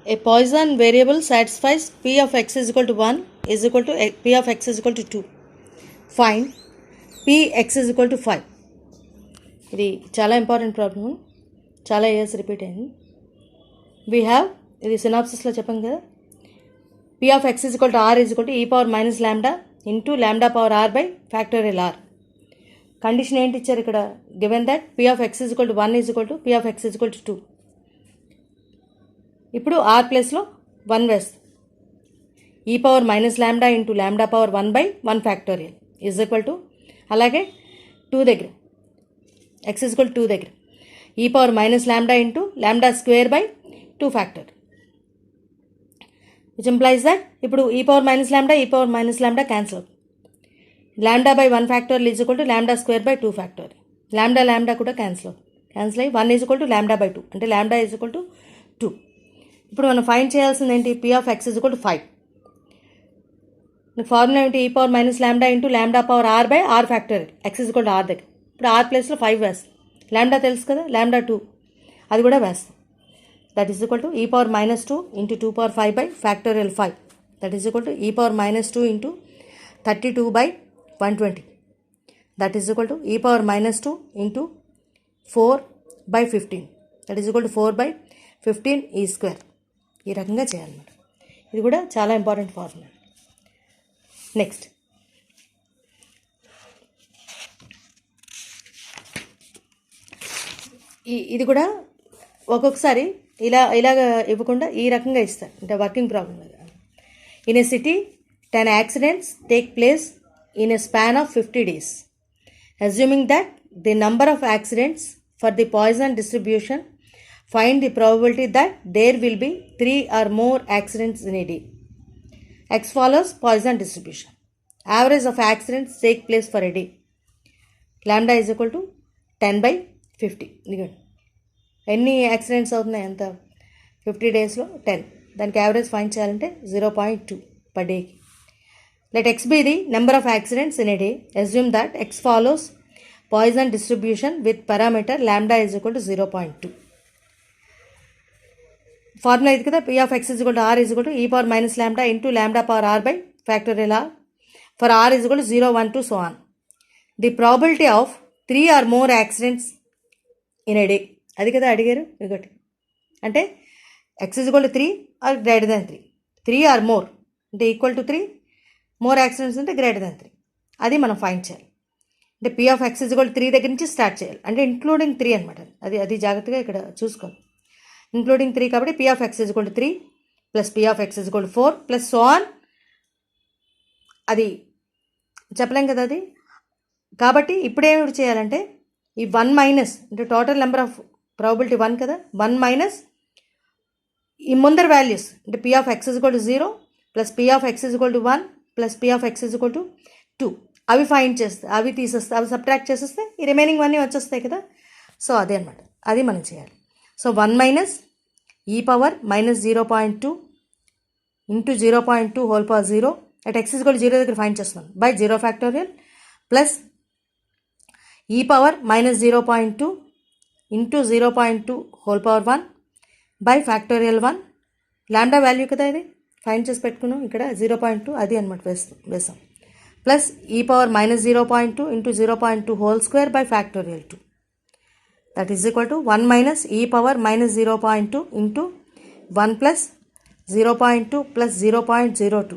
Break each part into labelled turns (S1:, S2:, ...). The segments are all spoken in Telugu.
S1: A Poisson variable satisfies p of x is equal to 1 is equal to p of x is equal to 2. Find p x is equal to 5. ఇది చాలా ఇంపార్టెంట్ ప్రాబ్లమ్, చాలా ఇయర్స్ రిపీట్ అయింది. వీ హ్యావ్ ఇది సినాప్సిస్లో చెప్పాం కదా, p of x is equal to r is equal to e power minus lambda into lambda power r by factorial r. Condition ఏంటి ఇచ్చారు ఇక్కడ, given that p of x is equal to 1 is equal to p of x is equal to 2. ఇప్పుడు r ప్లేస్లో 1 వేస్తాం, e power minus lambda into lambda power 1 by 1 factorial is equal to, అలాగే 2 దగ్గర x ఈజ్ ఈక్వల్ 2 దగ్గర e power minus lambda into lambda square by 2 factor, which implies that ఇప్పుడు e power minus lambda cancel అవుతుంది. Lambda by 1 factorial is equal to lambda square by 2 factorial, lambda కూడా క్యాన్సిల్ అయ్యి 1 is equal to lambda by 2 అంటే ల్యాండా ఈజ్ ఈక్వల్ టు 2. ఇప్పుడు మనం ఫైండ్ చేయాల్సింది ఏంటి, p of x is equal to 5. Formula ఏంటి, e power minus lambda into lambda power r by r factorial, x is equal to r దగ్గర. ఇప్పుడు r ప్లేస్లో 5 వేస్తాం, ల్యాండా తెలుసు కదా, ల్యాండా 2 అది కూడా వేస్తాం. That is equal to e power minus 2 into 2 power 5 by factorial 5. That is equal to e power minus 2 into 32 by 120. That is equal to e power minus 2 into 4 by 15. That is equal to 4 by 15 ఈ స్క్వేర్. ఈ రకంగా చేయాలన్నమాట. ఇది కూడా చాలా ఇంపార్టెంట్ ఫార్ములా. నెక్స్ట్ ఇది కూడా ఒక్కొక్కసారి ఇలాగ ఇవ్వకుండా ఈ రకంగా ఇస్తారు, అంటే working problem. In a city 10 accidents take place in a span of 50 days. Assuming that the number of accidents for the Poisson distribution, find the probability that there will be 3 or more accidents in a day. X follows Poisson distribution. Average of accidents take place for a day. Lambda is equal to 10 by 50. ఎన్ని యాక్సిడెంట్స్ అవుతున్నాయి ఎంత, 50 daysలో 10. దానికి యావరేజ్ ఫైండ్ చేయాలంటే 0.2 per day. Let x be the number of accidents in a day. Assume that x follows Poisson distribution with parameter lambda is equal to 0.2. Formula ఇది కదా, p of x is equal to r is equal to e power minus lambda into lambda power r by factorial r for r is equal to 0, 1, 2 so on. The probability of 3 or more accidents in a day, అది కదా అడిగారు. ఒకటి అంటే x is equal to 3 or greater than 3, 3 or more అంటే ఈక్వల్ టు 3, మోర్ యాక్సిడెంట్స్ అంటే గ్రేటర్ దాన్ 3, అది మనం ఫైండ్ చేయాలి. అంటే p of x is equal to 3 దగ్గర నుంచి స్టార్ట్ చేయాలి, అంటే ఇంక్లూడింగ్ 3 అనమాట. అది జాగ్రత్తగా ఇక్కడ చూసుకోవాలి. ఇంక్లూడింగ్ 3 కాబట్టి p of x is equal to 3 plus p of x is equal to 4 plus so on. అది చెప్పలేం కదా అది. కాబట్టి ఇప్పుడేమి చేయాలంటే ఈ 1 మైనస్, అంటే టోటల్ నెంబర్ ఆఫ్ ప్రాబబిలిటీ 1 కదా, 1 మైనస్ ఈ ముందర వాల్యూస్, అంటే p of x is equal to 0 plus p of x is equal to 1 plus p of x is equal to 2, అవి ఫైండ్ చేస్తే, అవి తీసేస్తే, అవి సబ్ట్రాక్ట్ చేసేస్తే ఈ రిమైనింగ్ అన్నీ వచ్చేస్తాయి కదా. సో అదే అనమాట, అది మనం చేయాలి. So 1 minus e power minus 0.2 into 0.2 whole power 0 at x is equal to 0 దగ్గర ఫైండ్ చేస్తున్నాం by 0 factorial plus e power minus 0.2 into 0.2 whole power 1 by factorial 1. ల్యాండా వాల్యూ కదా ఇది ఫైండ్ చేసి పెట్టుకున్నాం, ఇక్కడ 0.2 అది అనమాట వేసాం. Plus e power minus 0.2 into 0.2 whole square by factorial 2. That is equal to 1 minus e power minus 0.2 into 1 plus 0.2 plus 0.02.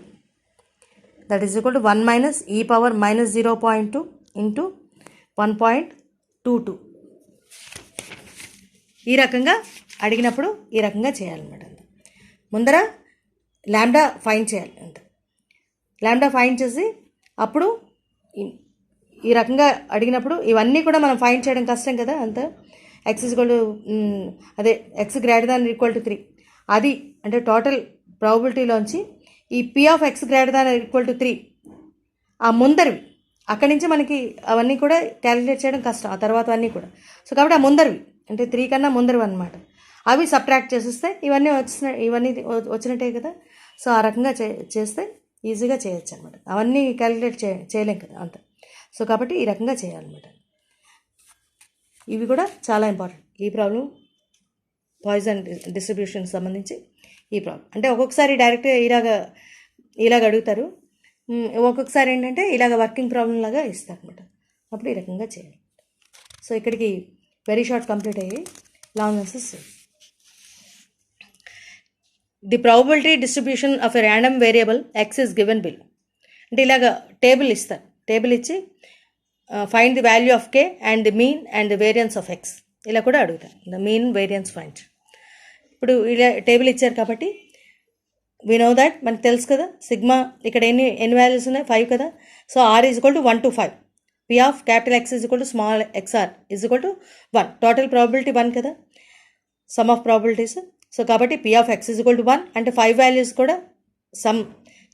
S1: That is equal to 1 minus e power minus 0.2 into 1.22. ఈ రకంగా అడిగినప్పుడు ఈ రకంగా చేయాలన్నమాట. ముందర ల్యాండా ఫైండ్ చేయాలి అంత. ల్యాండా ఫైండ్ చేసి అప్పుడు ఈ రకంగా అడిగినప్పుడు ఇవన్నీ కూడా మనం ఫైండ్ చేయడం కష్టం కదా అంత. x ఈజ్ ఈక్వల్ టు అదే x greater than equal to 3, అది అంటే టోటల్ ప్రాబబిలిటీలోంచి ఈ p of x greater than equal to 3 ఆ ముందరివి, అక్కడి నుంచి మనకి అవన్నీ కూడా క్యాలిక్యులేట్ చేయడం కష్టం, ఆ తర్వాత అన్నీ కూడా. సో కాబట్టి ఆ ముందరివి అంటే 3 కన్నా ముందరివి అనమాట, అవి సబ్ట్రాక్ట్ చేసేస్తే ఇవన్నీ వచ్చినట్టే కదా. సో ఆ రకంగా చేస్తే ఈజీగా చేయొచ్చు అనమాట. అవన్నీ క్యాలిక్యులేట్ చేయలేం కదా అంత. సో కాబట్టి ఈ రకంగా చేయాలన్నమాట. ఇవి కూడా చాలా ఇంపార్టెంట్. ఈ ప్రాబ్లం పాయిజన్ డిస్ట్రిబ్యూషన్ సంబంధించి ఈ ప్రాబ్లం. అంటే ఒక్కొక్కసారి డైరెక్ట్గా ఇలాగ అడుగుతారు, ఒక్కొక్కసారి ఏంటంటే ఇలాగ వర్కింగ్ ప్రాబ్లం లాగా ఇస్తారు అనమాట. అప్పుడు ఈ రకంగా చేయాలి. సో ఇక్కడికి వెరీ షార్ట్ కంప్లీట్ అయ్యి long answers. The probability distribution of a random variable X is given bill. అంటే ఇలాగ టేబుల్ ఇస్తారు, టేబుల్ ఇచ్చి find the value of K and the mean and the variance of X ఇలా కూడా అడుగుతారు. The mean variance find. ఇప్పుడు ఇలా టేబుల్ ఇచ్చారు కాబట్టి వి నో దట్ మనకు తెలుసు కదా, సిగ్మా ఇక్కడ ఎన్ని వాల్యూస్ ఉన్నాయి, 5 కదా. So r is equal to 1 to 5. P of capital x is equal to small x r is equal to 1. Total probability 1 కదా, సమ్ ఆఫ్ ప్రాబిలిటీస్. సో కాబట్టి p of X is equal to 1 అంటే 5 వాల్యూస్ కూడా సమ్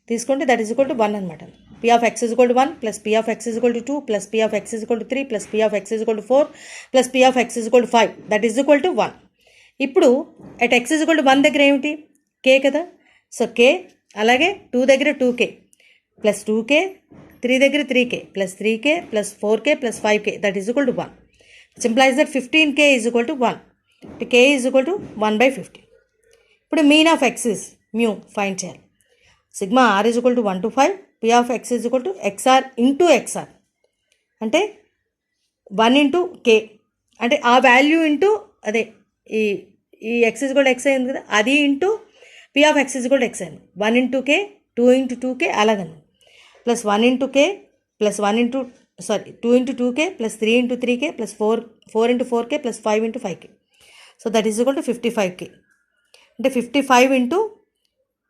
S1: తీసుకుంటే దట్ ఈజ్ ఈక్వల్ టు 1 అనమాట. P of X is equal to 1 plus P of X is equal to 2 plus P of X is equal to 3 plus P of X is equal to 4 plus P of X is equal to 5 that is equal to 1. ఇప్పుడు at X is equal to 1 దగ్గర ఏమిటి, కే కదా. సో కే, అలాగే 2 దగ్గర 2k ప్లస్ 2k, 3 దగ్గర 3k plus 3k plus 4k plus 5k that is equal to 1. It's implies that 15k is equal to 1. k is equal to 1/15. ఇప్పుడు mean of X is mu find చేయాలి. Sigma are is equal to 1 to 5. P of X is equal to XR into X R అంటే 1 into k అంటే ఆ వాల్యూ ఇంటూ అదే ఈ X is equal to X అయింది కదా, అది into P of X is equal to X అయింది. 1 into k 2 into 2k అలాగన్నమాట. Plus 1 into k plus 2 into 2k plus 3 into 3k plus 4 into 4k plus 5 into 5k. So that is equal to 55k. అంటే 55 ఇంటూ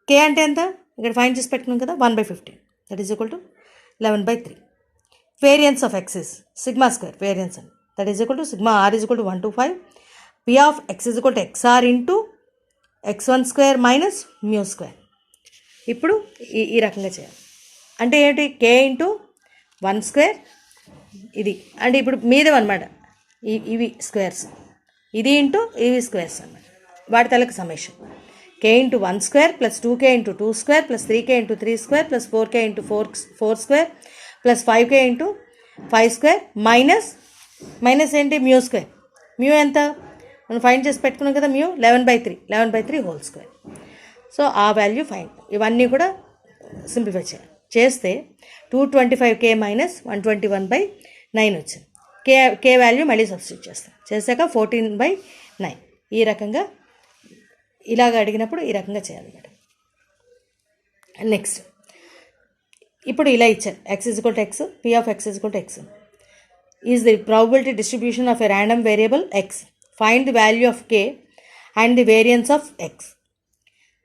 S1: కే అంటే ఎంత, ఇక్కడ ఫైన్ చేసి పెట్టుకున్నాం కదా, 1/15 that is equal to 11/3. Variance of X is sigma square variance అని that is equal to sigma are is equal to 1 to 5. P of X is equal to XR into x1 square minus mu square. ఇప్పుడు ఈ రకంగా చేయాలి. అంటే ఏంటి, కే ఇంటూ 1 స్క్వేర్ ఇది అంటే ఇప్పుడు మీదేవన్నమాట, ఇవి స్క్వేర్స్, ఇది ఇంటూ ఇవి స్క్వేర్స్ అన్నమాట, వాటి తలకు summation. K into 1 square plus 2k into 2 square plus 3k into 3 square plus 4k into 4 square plus 5k into 5 square minus ఏంటి మ్యూ స్క్వేర్. మ్యూ ఎంత మనం ఫైండ్ చేసి పెట్టుకున్నాం కదా, మ్యూ 11/3 హోల్ స్క్వేర్. సో ఆ వాల్యూ ఫైండ్. ఇవన్నీ కూడా సింప్లిఫై చేస్తే 225k మైనస్ 121/9 వచ్చింది. కే వాల్యూ మళ్ళీ సబ్స్టిట్యూట్ చేశాక 14/9. ఈ రకంగా ఇలాగ అడిగినప్పుడు ఈ రకంగా చేయాలి మేడం. నెక్స్ట్ ఇప్పుడు ఇలా ఇచ్చారు, X is equal to X, P of X is equal to X is the probability distribution of a random variable X. Find the value of K and the variance of X.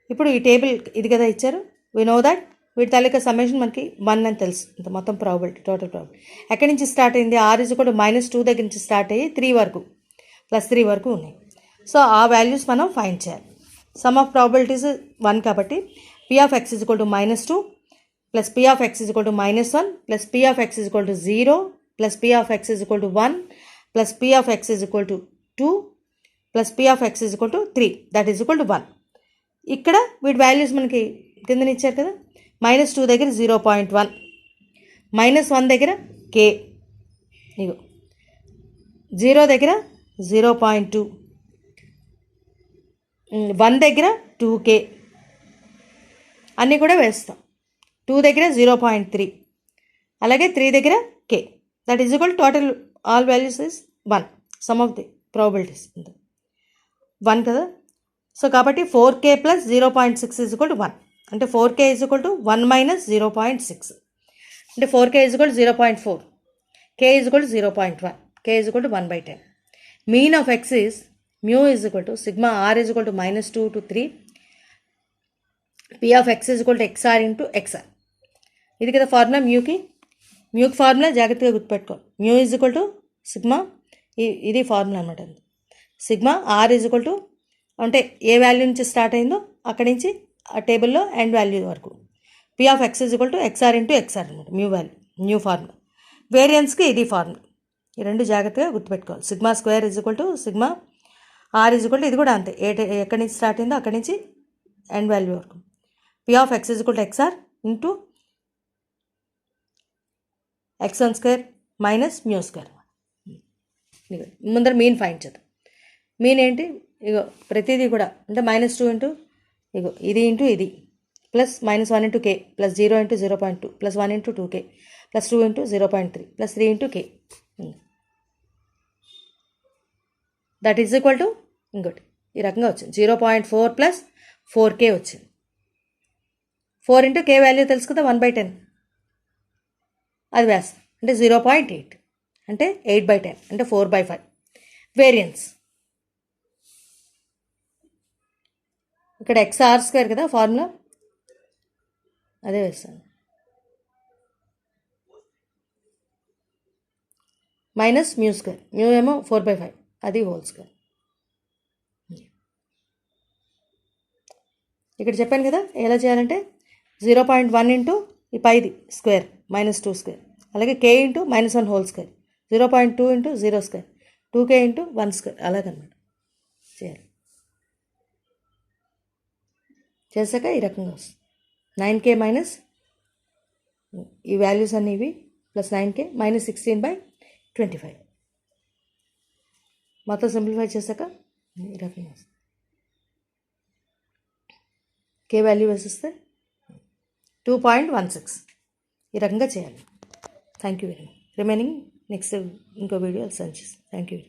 S1: ఇప్పుడు ఈ టేబుల్ ఇది కదా ఇచ్చారు, వి నో దట్ వీటి తాలూకా సమ్మేషన్ మనకి 1 అని తెలుసు. ఇంత మొత్తం ప్రాబిలిటీ, టోటల్ ప్రాబిలిటీ ఎక్కడి నుంచి స్టార్ట్ అయింది, ఆర్ ఈజ్ ఈక్వల్ టు -2 దగ్గర నుంచి స్టార్ట్ అయ్యి 3 వరకు ప్లస్ 3 వరకు ఉన్నాయి. సో ఆ వాల్యూస్ మనం ఫైండ్ చేయాలి. సమ్ ఆఫ్ ప్రాబిలిటీస్ 1 కాబట్టి p of X is equal to -2 plus P of X is equal to -1 plus P of X is equal to 0 plus P of X is equal to 1 plus P of X is equal to 2 plus P of X is equal to 3 that is equal to 1. ఇక్కడ వీటి వాల్యూస్ మనకి కిందని ఇచ్చారు కదా, -2 దగ్గర 0.1, -1 దగ్గర కే, ఇగో 0 దగ్గర 0.2, 1 దగ్గర 2k అన్నీ కూడా వేస్తాం. 2 దగ్గర 0.3 అలాగే 3 దగ్గర k that is equal total all values is 1. Some of the probabilities 1 కదా. సో కాబట్టి 4k plus 0.6 is equal to 1 అంటే 4k is equal to 1 minus 0.6 అంటే 4k is equal to 0.4, k is equal to 0.1, k is equal to 1/10. Mean of X is mu is equal to sigma are is equal to -2 to 3. P of X is equal to XR into x r. ఇది కదా ఫార్ములా మ్యూకి ఫార్ములా జాగ్రత్తగా గుర్తుపెట్టుకోవాలి. Mu is equal to sigma, ఇది ఫార్ములా అనమాట. Sigma are is equal to అంటే ఏ వాల్యూ నుంచి స్టార్ట్ అయిందో అక్కడి నుంచి ఆ టేబుల్లో ఎండ్ వాల్యూ వరకు. P of X is equal to XR into x r అనమాట మ్యూ వాల్యూ, న్యూ ఫార్ములా. వేరియన్స్కి ఇది ఫార్ములా. ఈ రెండు జాగ్రత్తగా గుర్తుపెట్టుకోవాలి. Sigma square is equal to sigma are is equal to ఇది కూడా అంతే, ఎక్కడి నుంచి స్టార్ట్ అయిందో అక్కడి నుంచి ఎండ్ వాల్యూ వరకు. P of X is equal to XR into x1 square minus mu square. ముందర మీన్ ఫైండ్ చేద్దాం. మీన్ ఏంటి, ఇగో ప్రతిదీ కూడా అంటే -2 ఇంటూ ఇగో ఇది ఇంటూ ఇది plus -1 into K plus 0 into 0.2 plus 1 into 2k plus 2 into 0.3 plus 3 into K that is equal to ఇంకోటి ఈ రకంగా వచ్చింది 0.4 ప్లస్ 4k వచ్చింది. 4 ఇంటూ కే వాల్యూ తెలుసు కదా 1/10 అది వేస్తాం అంటే 0.8 అంటే 8/10 అంటే 4/5 వేరియన్స్. ఇక్కడ XR² కదా ఫార్ములా అదే వేస్తాను మైనస్ μ², μ ఏమో 4/5 అది హోల్ స్క్వేర్. ఇక్కడ చెప్పాను కదా ఎలా చేయాలంటే 0.1 ఇంటూ ఈ పైది స్క్వేర్ -2², అలాగే k into -1 whole square, 0.2 into 0² 2k into 1² అలాగనమాట చేయాలి. చేశాక ఈ రకంగా వస్తుంది 9k మైనస్ ఈ వాల్యూస్ అన్నీ ఇవి ప్లస్ 9k -16/25 మొత్తం సింప్లిఫై చేశాక ఈ రకంగా వస్తుంది. కే వాల్యూ వేసిస్తే 2.16 ఈ రకంగా చేయాలి. Thank you very much. Remaining next ఇంకో వీడియో సెండ్ చేస్తాను. Thank you.